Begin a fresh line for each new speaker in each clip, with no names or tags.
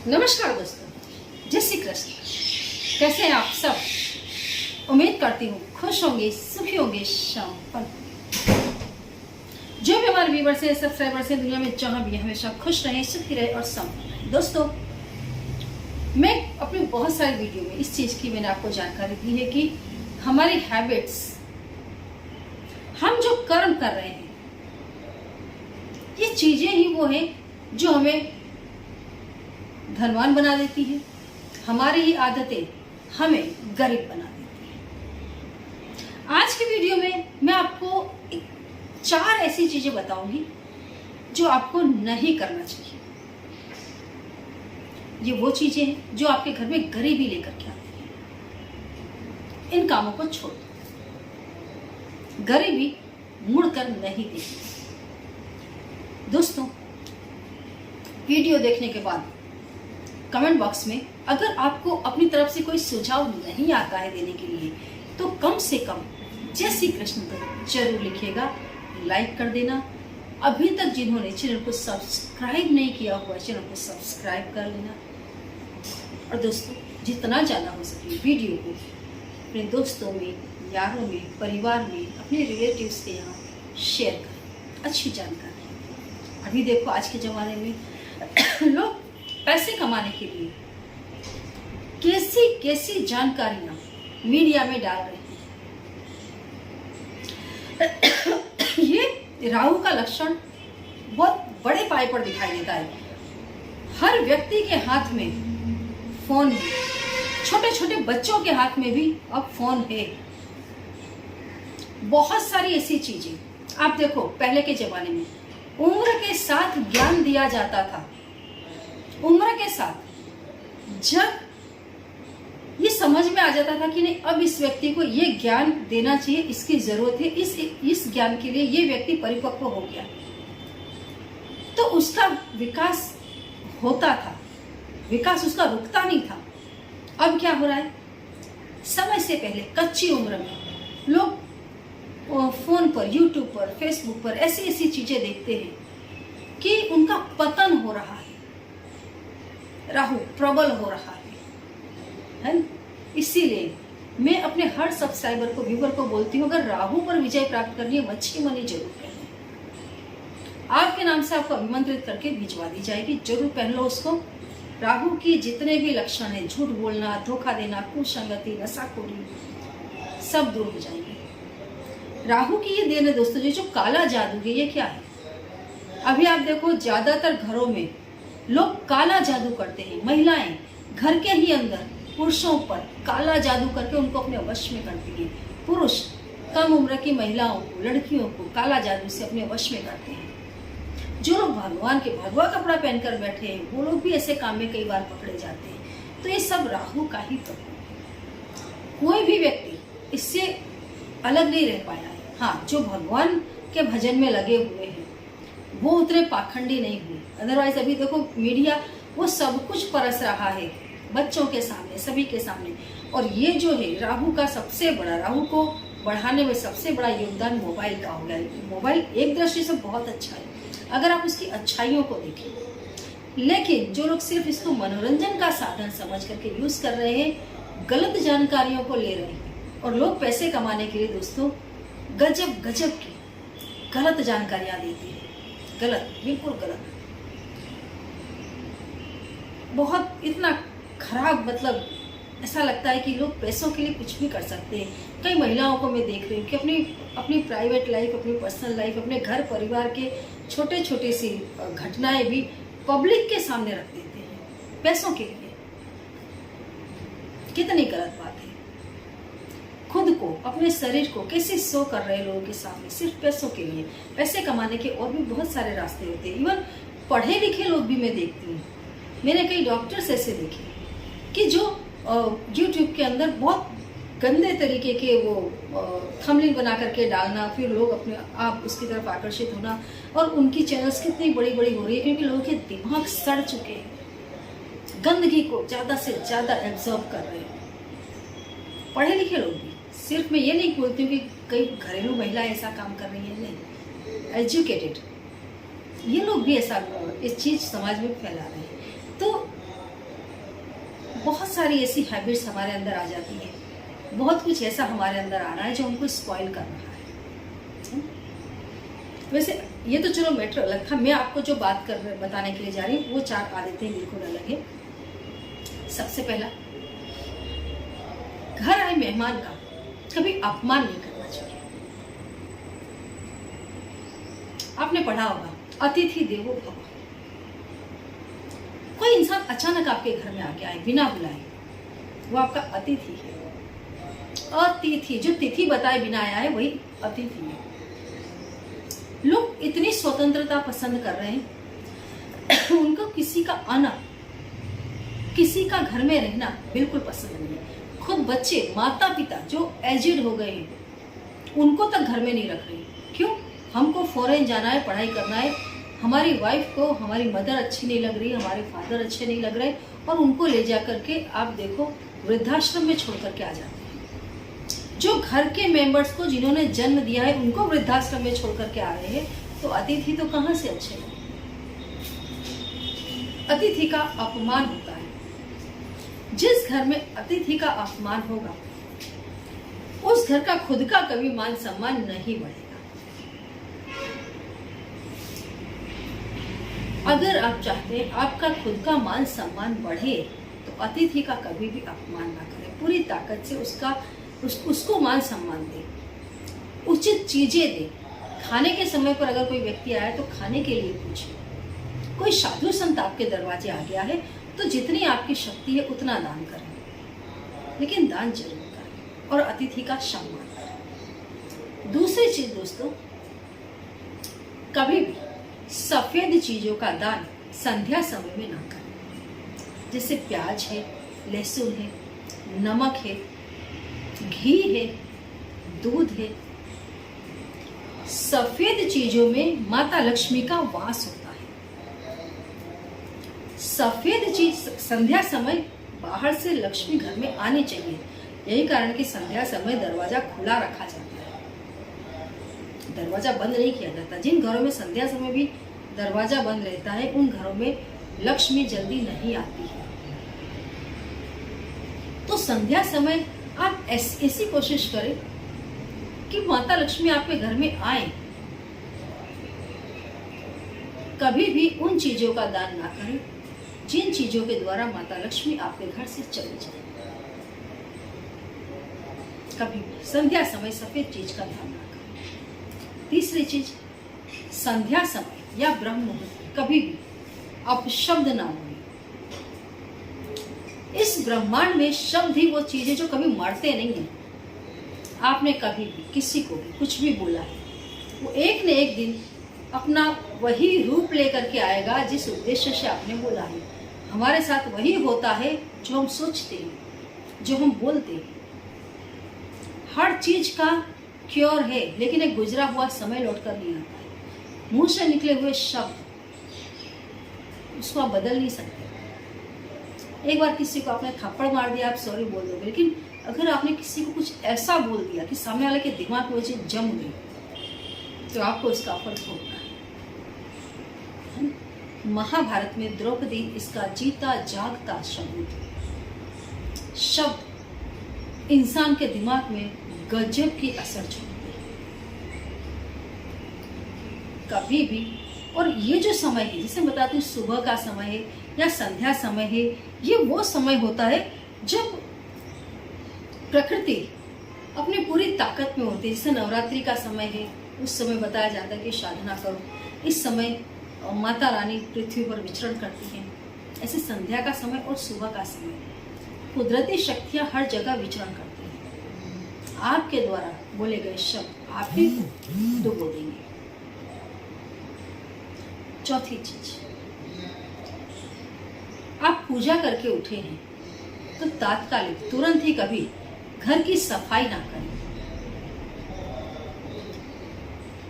नमस्कार दोस्तों, जय श्री कृष्ण। कैसे हैं आप सब? उम्मीद करती हूँ खुश होंगे, सुखी होंगे, संपन्न। जो भी हमारे व्यूअर्स हैं, सब्सक्राइबर्स हैं, दुनिया में जहाँ भी हमेशा खुश रहे, सुखी रहे और संपन्न रहे। दोस्तों, मैं अपनी बहुत सारी वीडियो में इस चीज की मैंने आपको जानकारी दी है कि हमारी हैबिट्स, हम जो कर्म कर रहे हैं, ये चीजें ही वो है जो हमें धनवान बना देती है। हमारी ही आदतें हमें गरीब बना देती है। आज की वीडियो में मैं आपको 4 ऐसी चीजें बताऊंगी जो आपको नहीं करना चाहिए। ये वो चीजें हैं जो आपके घर में गरीबी लेकर के आती है। इन कामों को छोड़ दो, गरीबी मुड़कर नहीं देगी। दोस्तों, वीडियो देखने के बाद कमेंट बॉक्स में अगर आपको अपनी तरफ से कोई सुझाव नहीं आता है देने के लिए, तो कम से कम जय श्री कृष्ण तो जरूर लिखिएगा, लाइक कर देना। अभी तक जिन्होंने चैनल को सब्सक्राइब नहीं किया हुआ, चैनल को सब्सक्राइब कर लेना। और दोस्तों, जितना ज्यादा हो सके वीडियो को अपने दोस्तों में, यारों में, परिवार में, अपने रिलेटिव्स के यहाँ शेयर करें। अच्छी जानकारी। अभी देखो, आज के जमाने में लोग पैसे कमाने के लिए कैसी कैसी जानकारियां मीडिया में डाल रहे हैं। ये राहु का लक्षण बहुत बड़े पाए पर दिखाई देता है। हर व्यक्ति के हाथ में फोन है, छोटे छोटे बच्चों के हाथ में भी अब फोन है। बहुत सारी ऐसी चीजें आप देखो, पहले के जमाने में उम्र के साथ ज्ञान दिया जाता था। उम्र के साथ जब ये समझ में आ जाता था कि नहीं, अब इस व्यक्ति को ये ज्ञान देना चाहिए, इसकी जरूरत है, इस ज्ञान के लिए ये व्यक्ति परिपक्व हो गया, तो उसका विकास होता था। विकास उसका रुकता नहीं था। अब क्या हो रहा है, समय से पहले कच्ची उम्र में लोग फोन पर, यूट्यूब पर, फेसबुक पर ऐसी ऐसी चीजें देखते हैं कि उनका पतन हो रहा है, राहु प्रबल हो रहा है। इसीलिए मैं अपने हर सब्सक्राइबर को, व्यूअर को बोलती हूँ, अगर राहु पर विजय प्राप्त करनी है, मच्छी मनी जरूर पहने। आपके नाम से आपको अभिमंत्रित करके भिजवा दी जाएगी, जरूर पहन लो उसको। राहु की जितने भी लक्षण है, झूठ बोलना, धोखा देना, कुसंगति, नशाखोरी, सब दूर हो जाएंगे। राहु की ये देन है दोस्तों, जो काला जादू है, ये क्या है? अभी आप देखो, ज्यादातर घरों में लोग काला जादू करते हैं। महिलाएं घर के ही अंदर पुरुषों पर काला जादू करके उनको अपने वश में करती है। पुरुष कम उम्र की महिलाओं को, लड़कियों को काला जादू से अपने वश में करते हैं। जो लोग भगवान के भगवा कपड़ा पहनकर बैठे हैं, वो लोग भी ऐसे काम में कई बार पकड़े जाते हैं। तो ये सब राहु का ही प्रभाव। कोई भी व्यक्ति इससे अलग नहीं रह पाया है। हाँ, जो भगवान के भजन में लगे हुए हैं वो उतने पाखंडी नहीं हुए। अदरवाइज अभी देखो, मीडिया वो सब कुछ परस रहा है बच्चों के सामने, सभी के सामने। और ये जो है राहु का सबसे बड़ा, राहु को बढ़ाने में सबसे बड़ा योगदान मोबाइल का हो गया है। मोबाइल एक दृष्टि से बहुत अच्छा है अगर आप उसकी अच्छाइयों को देखें, लेकिन जो लोग सिर्फ इसको मनोरंजन का साधन समझ करके यूज कर रहे हैं, गलत जानकारियों को ले रहे हैं। और लोग पैसे कमाने के लिए दोस्तों गजब गजब की गलत जानकारियां देते हैं। गलत, बिल्कुल गलत, बहुत इतना खराब। मतलब ऐसा लगता है कि लोग पैसों के लिए कुछ भी कर सकते हैं। कई महिलाओं को मैं देख रही हूँ कि अपनी प्राइवेट लाइफ, अपनी पर्सनल लाइफ, अपने घर परिवार के छोटे छोटे सी घटनाएं भी पब्लिक के सामने रख देते हैं पैसों के लिए। कितनी गलत बात है। खुद को, अपने शरीर को कैसे शो कर रहे लोगों के सामने सिर्फ पैसों के लिए। पैसे कमाने के और भी बहुत सारे रास्ते होते हैं। इवन पढ़े लिखे लोग भी मैं देखती हूँ। मैंने कई डॉक्टर्स ऐसे देखे कि जो यूट्यूब के अंदर बहुत गंदे तरीके के वो थंबनेल बना करके डालना, फिर लोग अपने आप उसकी तरफ आकर्षित होना, और उनकी चैनल्स कितनी बड़ी बड़ी हो रही है क्योंकि लोगों के दिमाग सड़ चुके हैं, गंदगी को ज्यादा से ज्यादा एब्जॉर्ब कर रहे हैं। पढ़े लिखे लोग भी, सिर्फ मैं ये नहीं बोलती हूँ कि कई घरेलू महिलाएं ऐसा काम कर रही है, नहीं, एजुकेटेड ये लोग भी ऐसा इस चीज समाज में फैला रहे हैं। तो बहुत सारी ऐसी हैबिट्स हमारे अंदर आ जाती है, बहुत कुछ ऐसा हमारे अंदर आ रहा है जो हमको स्पॉइल कर रहा है। वैसे ये तो चलो मैटर अलग था, मैं आपको जो बात बताने के लिए जा रही हूँ वो 4 आदतें बिल्कुल अलग है। सबसे पहला, घर आए मेहमान का कभी अपमान नहीं करना चाहिए। आपने पढ़ा होगा अतिथि देवो भव। कोई इंसान अचानक आपके घर में आके आए बिना बुलाए, वो आपका अतिथि है। अतिथि, जो तिथि बताए बिना आया है वही अतिथि है। लोग इतनी स्वतंत्रता पसंद कर रहे हैं, उनको किसी का आना, किसी का घर में रहना बिल्कुल पसंद नहीं है। खुद बच्चे, माता पिता जो एजेड हो गए हैं उनको तक घर में नहीं रख रहे। क्यों? हमको फॉरेन जाना है, पढ़ाई करना है, हमारी वाइफ को हमारी मदर अच्छी नहीं लग रही, हमारे फादर अच्छे नहीं लग रहे, और उनको ले जा करके आप देखो वृद्धाश्रम में छोड़ करके आ जाते हैं। जो घर के मेंबर्स को जिन्होंने जन्म दिया है उनको वृद्धाश्रम में छोड़ करके आ रहे हैं, तो अतिथि तो कहां से अच्छे हैं। अतिथि का अपमान होता है। जिस घर में अतिथि का अपमान होगा उस घर का खुद का कभी मान सम्मान नहीं बढ़ेगा। अगर आप चाहते हैं आपका खुद का मान सम्मान बढ़े तो अतिथि का कभी भी अपमान ना करें। पूरी ताकत से उसको मान सम्मान दे, उचित चीजें दे। खाने के समय पर अगर कोई व्यक्ति आया तो खाने के लिए पूछे। कोई साधु संत आपके दरवाजे आ गया है तो जितनी आपकी शक्ति है उतना दान करें, लेकिन दान जरूर करें और अतिथि का सम्मान करें। दूसरी चीज दोस्तों, कभी भी सफेद चीजों का दान संध्या समय में ना करें। जैसे प्याज है, लहसुन है, नमक है, घी है, दूध है। सफेद चीजों में माता लक्ष्मी का वास होता है। सफेद चीज संध्या समय बाहर से लक्ष्मी घर में आनी चाहिए। यही कारण कि संध्या समय दरवाजा खुला रखा जाता है, दरवाजा बंद नहीं किया जाता। जिन घरों में संध्या समय भी दरवाजा बंद रहता है उन घरों में लक्ष्मी जल्दी नहीं आती है। तो संध्या समय आप ऐसी कोशिश करें कि माता लक्ष्मी आपके घर में आए। कभी भी उन चीजों का दान ना करें जिन चीजों के द्वारा माता लक्ष्मी आपके घर से चली जाए। कभी भी संध्या समय सफेद चीज का दान ना करें। तीसरी चीज, संध्या समय या ब्रह्म मुहूर्त कभी भी अपशब्द ना बोले। इस ब्रह्मांड में शब्द ही वो चीजें जो कभी मरते नहीं है। आपने कभी भी किसी को भी कुछ भी बोला है, वो एक न एक दिन अपना वही रूप लेकर के आएगा जिस उद्देश्य से आपने बोला है। हमारे साथ वही होता है जो हम सोचते हैं, जो हम बोलते हैं। हर चीज का क्योर है, लेकिन एक गुजरा हुआ समय लौट कर नहीं आता है। मुंह से निकले हुए शब्द उसको आप बदल नहीं सकते। एक बार किसी को आपने थप्पड़ मार दिया, आप सॉरी बोल दोगे, लेकिन अगर आपने किसी को कुछ ऐसा बोल दिया कि सामने वाले के दिमाग में वो चीज जम गई, तो आपको इसका फल भोगना है। महाभारत में द्रौपदी इसका जीता जागता शब्द इंसान के दिमाग में गजब की असर छोड़ती है। कभी भी, और ये जो समय है जिसे बताती हूँ सुबह का समय है या संध्या समय है, ये वो समय होता है जब प्रकृति अपनी पूरी ताकत में होती है। जैसे नवरात्रि का समय है, उस समय बताया जाता है कि साधना करो। इस समय माता रानी पृथ्वी पर विचरण करती हैं। ऐसे संध्या का समय और सुबह का समय कुदरती शक्तियां हर जगह विचरण करती हैं। आपके द्वारा बोले गए शब्द आप ही डुबो देंगे। चौथी चीज, आप पूजा करके उठे हैं तो तात्कालिक तुरंत ही कभी घर की सफाई ना करें।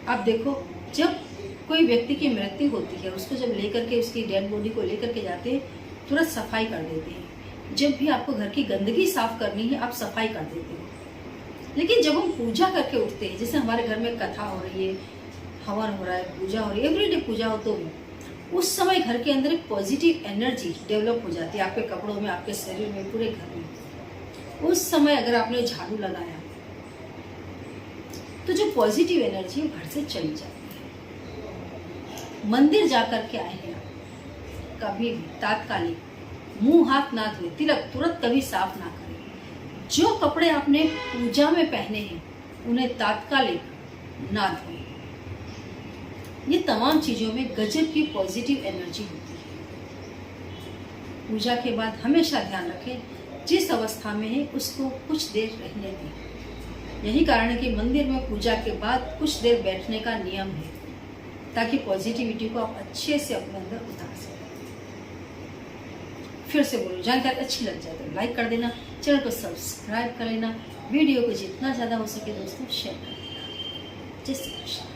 आप देखो, जब कोई व्यक्ति की मृत्यु होती है, उसको जब लेकर के उसकी डेड बॉडी को लेकर के जाते हैं, तुरंत सफाई कर देते हैं। जब भी आपको घर की गंदगी साफ करनी है, आप सफाई कर देते हो। लेकिन जब हम पूजा करके उठते हैं, जैसे हमारे घर में कथा हो रही है, हवन हो रहा है, पूजा हो रही है, एवरीडे पूजा हो, तो उस समय घर के अंदर एक पॉजिटिव एनर्जी डेवलप हो जाती है, आपके कपड़ों में, आपके शरीर में, पूरे घर में। उस समय अगर आपने झाड़ू लगाया तो जो पॉजिटिव एनर्जी है घर से चली जाती है। मंदिर जाकर के आए हैं आप, कभी भी तात्कालिक मुंह हाथ ना धोए, तिलक तुरंत कभी साफ ना करें। जो कपड़े आपने पूजा में पहने हैं उन्हें तात्कालिक ना धोए। ये तमाम चीजों में गजब की पॉजिटिव एनर्जी होती है। पूजा के बाद हमेशा ध्यान रखें जिस अवस्था में है उसको कुछ देर रहने दें। यही कारण है कि मंदिर में पूजा के बाद कुछ देर बैठने का नियम है, ताकि पॉजिटिविटी को आप अच्छे से अपने अंदर उतार सकें। फिर से बोलो, जानकारी अच्छी लग जाए तो लाइक कर देना, चैनल को सब्सक्राइब कर लेना, वीडियो को जितना ज़्यादा हो सके दोस्तों शेयर कर देना। जय श्री कृष्ण।